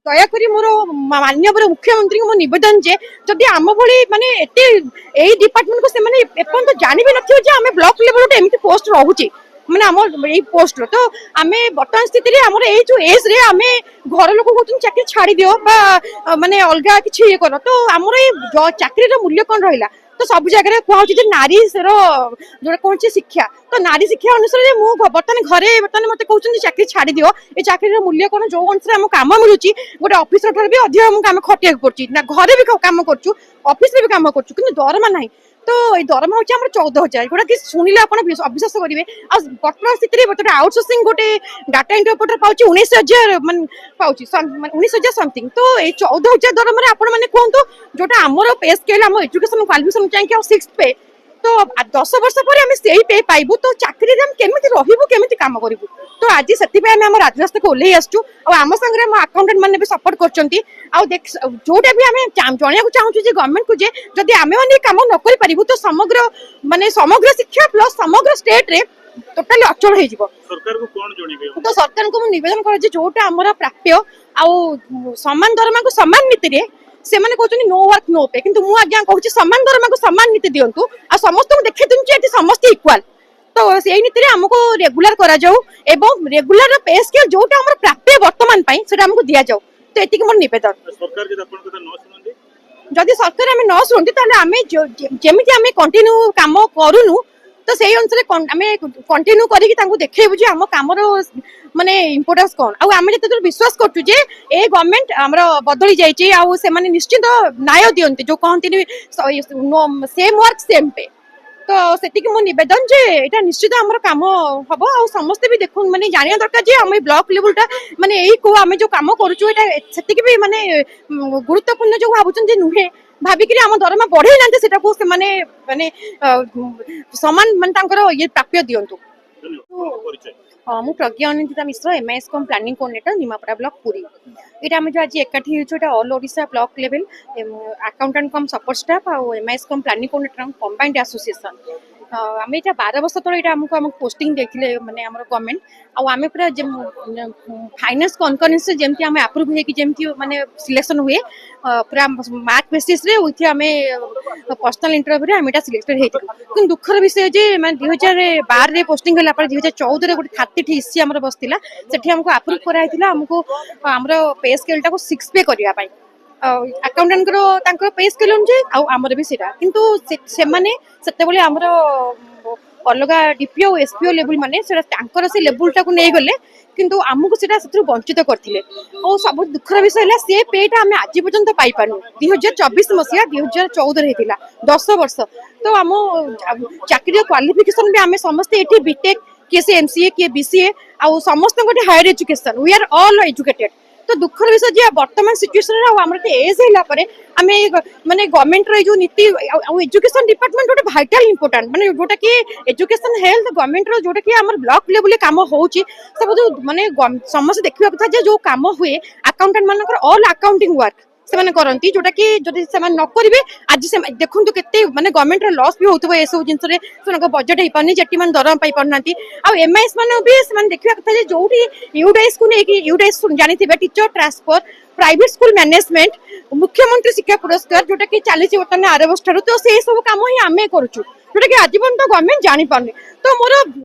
ଦୟାକରି ମୋର ମାନ୍ୟବର ମୁଖ୍ୟମନ୍ତ୍ରୀ ମୋ ନିବେଦନ ଯେ ଯଦି ଆମ ଭଳି ମାନେ ଏତେ ଏଇ ଡିପାର୍ଟମେଣ୍ଟ को ସେମାନେ ଏପର୍ଯ୍ୟନ୍ତ ଜାଣିବି ନଥିବେ ଯେ ଆମେ ବ୍ଲକ ଲେଭେଲ ଗୋଟେ ଏମିତି ପୋଷ୍ଟ ରହୁଛି ମାନେ ଆମ ଏଇ ପୋଷ୍ଟର ତ ଆମେ ବର୍ତ୍ତମାନ ସ୍ଥିତିରେ ଆମର ଏଇ ଯୋଉ ଏଜ ରେ ଆମେ ଘର ଲୋକ କହୁଛନ୍ତି ଚାକିରି ଛାଡ଼ି ଦିଅ ବା ମାନେ ଅଲଗା କିଛି ଇଏ କର ତ ଆମର ଏଇ ଚାକିରିର ମୂଲ୍ୟ କଣ ରହିଲା ତ ସବୁ ଜାଗାରେ କୁହାଯାଉଛି ଯେ ନାରୀର ଯୋଉଟା କହୁଛି ଶିକ୍ଷା ତ ନାରୀ ଶିକ୍ଷା ଅନୁସାରେ ମୁଁ ବର୍ତ୍ତମାନ ଘରେ ବର୍ତ୍ତମାନ ମତେ କହୁଛନ୍ତି ଚାକିରି ଛାଡ଼ି ଦିଅ ଏ ଚାକିରିର ମୂଲ୍ୟ କଣ ଯୋଉ ଅନୁସାରେ ଆମକୁ କାମ ମିଳୁଛି ଗୋଟେ ଅଫିସର ଠାରୁ ବି ଅଧିକ ଆମକୁ କାମ ଖଟିବାକୁ ପଡୁଛି ନା ଘରେ ବି କାମ କରୁଛୁ ଅଫିସରେ ବି କାମ କରୁଛୁ କିନ୍ତୁ ଦରମା ନାହିଁ ତ ଏଇ ଦରମା ହଉଛି ଆମର 14,000 ଯୋଉଟା କି ଶୁଣିଲେ ଆପଣ ଅବିଶ୍ୱାସ କରିବେ ଆଉ ବର୍ତ୍ତମାନ ସ୍ଥିତିରେ ଗୋଟେ ଆଉଟସୋର୍ସିଂ ଗୋଟେ ଡାଟା ଏଣ୍ଟ୍ରି ଅପରେଟର ପାଉଛି 19,000 ମାନେ ପାଉଛି 19,000 ସମଥିଙ୍ଗ ତ ଏଇ 14,000 ଦରମାରେ ଆପଣ ମାନେ କୁହନ୍ତୁ ଯୋଉଟା ଆମର ପେ ସ୍କେଲ ଆମ ଏଜୁକେସନ କ୍ୱାଲିଫିକେସନ ଚାହିଁକି ଆଉ 6th ପେ ତ 10 ବର୍ଷ ପରେ ଆମେ ସେଇ ପେ ପାଇବୁ ତ ଚାକିରିରେ ଆମେ କେମିତି ରହିବୁ କେମିତି କାମ କରିବୁ ତ ଆଜି ସେଥିପାଇଁ ଆମେ ଆମ ରାଜରାସ୍ତାକୁ ଓହ୍ଲେଇ ଆସିଛୁ ଆଉ ଆମ ସାଙ୍ଗରେ ଆମ ଆକାଉଣ୍ଟାଣ୍ଟ ମାନେ ବି ସପୋର୍ଟ କରୁଛନ୍ତି ଆଉ ଯୋଉଟା ବି ଆମେ ଜଣେଇବାକୁ ଚାହୁଁଛୁ ଯେ ଗଭର୍ଣ୍ଣମେଣ୍ଟକୁ ଯେ ଯଦି ଆମେ ମାନେ କାମ ନ କରିପାରିବୁ ତ ସମଗ୍ର ମାନେ ସମଗ୍ର ଶିକ୍ଷା ପ୍ଲସ ସମଗ୍ର ଷ୍ଟେଟରେ ଟୋଟାଲି ଅଚଳ ହେଇଯିବ ତ ସରକାରଙ୍କୁ ମୁଁ ନିବେଦନ କରୁଛି ଯୋଉଟା ଆମର ପ୍ରାପ୍ୟ ଆଉ ସମାନ ଦରମାକୁ ସମାନ ନୀତିରେ ସେମାନେ କହୁଛନ୍ତି नो वर्क नो पे କିନ୍ତୁ ମୁଁ ଆଜ୍ଞା କହୁଛି ସମାନ ଦରମାକୁ ସମାନ ନୀତି ଦିଅନ୍ତୁ ଆଉ ସମସ୍ତଙ୍କୁ ଦେଖେଇ ଦିଅନ୍ତୁ ଯେ ଏଠି ସମସ୍ତେ ଇକ୍ୱାଲ ତ ସେଇ ନୀତିରେ ଆମକୁ ରେଗୁଲାର କରାଯାଉ ଏବଂ ରେଗୁଲାର ପେ ସ୍କେଲ ଯୋଉଟା ଆମର ପ୍ରାପ୍ୟ ବର୍ତ୍ତମାନ ପାଇଁ ସେଟା ଆମକୁ ଦିଆଯାଉ ତ ଏତିକି ମୋର ନିବେଦନ ଯଦି ସରକାର ଆମେ ନ ଶୁଣନ୍ତି ତାହେଲେ ଆମେ ଯେମିତି ଆମେ କଣ୍ଟିନ୍ୟୁ କାମ କରୁନୁ ତ ସେଇ ଅନୁସାରେ ଆମେ କଣ୍ଟିନ୍ୟୁ କରିକି ତାଙ୍କୁ ଦେଖେଇବୁ ଯେ ଆମ କାମର ମାନେ ଇମ୍ପୋର୍ଟାନ୍ସ କଣ ଆଉ ଆମେ ଯେତେବେଳେ ବିଶ୍ୱାସ କରୁଛୁ ଯେ ଏ ଗଭର୍ଣ୍ଣମେଣ୍ଟ ଆମର ବଦଳି ଯାଇଛି ଆଉ ସେମାନେ ନିଶ୍ଚିତ ନ୍ୟାୟ ଦିଅନ୍ତି ଯୋଉ କହନ୍ତିନି ସେମ୍ ୱାର୍କ ସେମ୍ ପେ ତ ସେତିକି ମୋ ନିବେଦନ ଯେ ଏଇଟା ନିଶ୍ଚିତ ଆମର କାମ ହବ ଆଉ ସମସ୍ତେ ବି ଦେଖୁ ମାନେ ଜାଣିବା ଦରକାର ଯେ ଆମ ବ୍ଲକ ଲେଭେଲଟା ମାନେ ଏଇ କୋଉ ଆମେ ଯୋଉ କାମ କରୁଛୁ ଏଇଟା ସେତିକି ବି ମାନେ ଗୁରୁତ୍ୱପୂର୍ଣ୍ଣ ଯୋଉ ଭାବୁଛନ୍ତି ଯେ ନୁହେଁ ଭାବିକିରି ଆମ ଦରମା ବଢେଇ ନାହାନ୍ତି ସେଟାକୁ ସେମାନେ ମାନେ ସମାନ ମାନେ ତାଙ୍କର ଇଏ ପ୍ରାପ୍ୟ ଦିଅନ୍ତୁ ମୁଁ Pragya Anindita Mishra MIS cum planning coordinator Nimapara block Puri ଏଇଟା ଆମେ ଯୋଉ ଆଜି ଏକାଠି ହେଇଛୁ ଏଇଟା all Odisha block level accountant cum support staff ଆଉ MIS cum planning coordinator combined association ଆମେ ଏଇଟା 12 ବର୍ଷ ତଳେ ଏଇଟା ଆମକୁ ପୋଷ୍ଟିଂ ଦେଇଥିଲେ ମାନେ ଆମର ଗଭର୍ଣ୍ଣମେଣ୍ଟ ଆଉ ଆମେ ପୁରା फाइनान्स कनकरेन्स जेमती आमे अप्रूव हे कि जेमती माने सिलेक्शन हुए पूरा मार्क बेसिस रे उठी आमे पर्सनल इंटरव्यू रे आमेटा सिलेक्टेड हेति किन दुखर विषय जे माने 2012 रे पोस्टिंग होला पर 2014 रे गोटे 30 हिस्सी हमर बसतिला सेठी हमको अप्रूव कराइतिला हमको हमरो पे स्केल टा को 6 पे करिया पाई अकाउंटेंट करो तांको पे स्केल जे आ हमर भी सेटा किंतु से माने सेते बोले हमरो अलगा डीपीओ एसपीओ लेवल माने सेटा तांकर से लेवल टा को नै गले किंतु आमको सेटा सेथु वंचित करथिले और सब दुखर विषय है से पेटा आम आज पर्यंत पाई पानु 2024 मसीहा 2014 हेतिला 10 वर्ष तो आम चाकरी क्वालिफिकेशन भी आम समस्ते एठी बीटेक किए से एमसीए किए बीसीए आ समस्त गोटे higher education we are all educated तो दुखर विषय जे वर्तमान सिचुएशन आम एज है आम माने गवर्नमेंट रो जो नीति एजुकेशन डिपार्टमेंट गोटे भाइटाल इंपोर्टेंट माने जोटा कि एजुकेशन हेल्थ गवर्नमेंट रो जोटा कि आम ब्लॉक लेवल काम होउची सब जो माने समस्त देखिबा कथा जे जो काम हुए अकाउंटेंट मानकर ऑल अकाउंटिंग वर्क से करती जोटा कि जदि से न करेंगे आज से देखूँ केते माने गवर्नमेंट लॉस भी होतबो ए सब जिंस रे से बजेट हो पानी जेटी मान दरम पाई पारना आ एमआईएस माने भी से देखिबा कथा जे जोटी यूडाइस को नेकी यूडाइस जानिथिबे teacher transfer private school management मुख्यमंत्री शिक्षा पुरस्कार जोटा कि चली बर्तमान 8 वर्ष तो से सब काम ही आम करूँ जोटा कि आज पर्यटन गवर्नमेंट जानी पारनी तो मोर